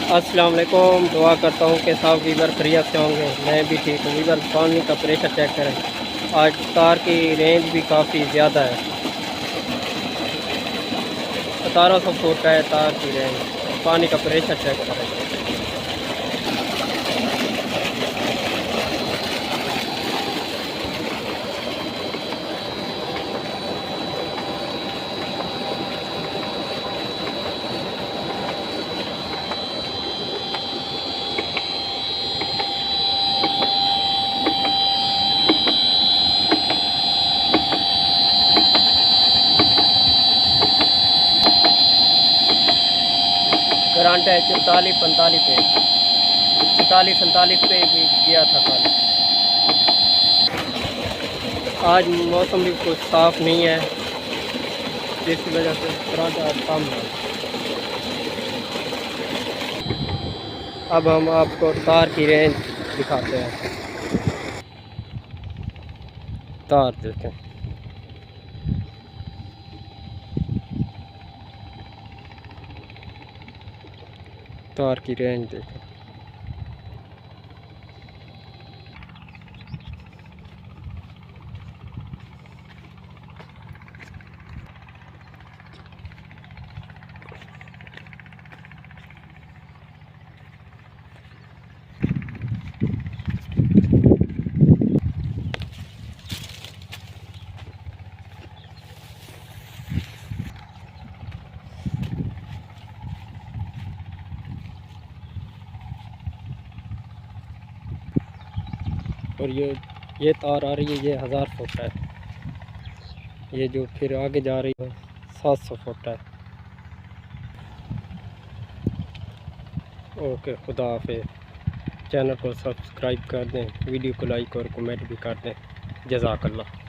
अस्सलाम वालेकुम। दुआ करता हूँ कि सब वीवर खैरियत से होंगे। मैं भी ठीक हूँ। वीवर पानी का प्रेशर चेक करें। आज तार की रेंज भी काफ़ी ज़्यादा है। 1700 फुट है तार की रेंज। पानी का प्रेशर चेक करें। करंट है 44-45 पे, 44-47 पे भी गया था कल। आज मौसम भी कुछ साफ़ नहीं है, जिसकी वजह से करंट आज कम है। अब हम आपको तार की रेंज दिखाते हैं। तार देखें, तार की रेंज देखें। और ये तार आ रही है, ये 1000 फुट है। ये जो फिर आगे जा रही है 700 फुट है। ओके, खुदा हाफिज़। चैनल को सब्सक्राइब कर दें, वीडियो को लाइक और कमेंट भी कर दें। जज़ाकल्लाह।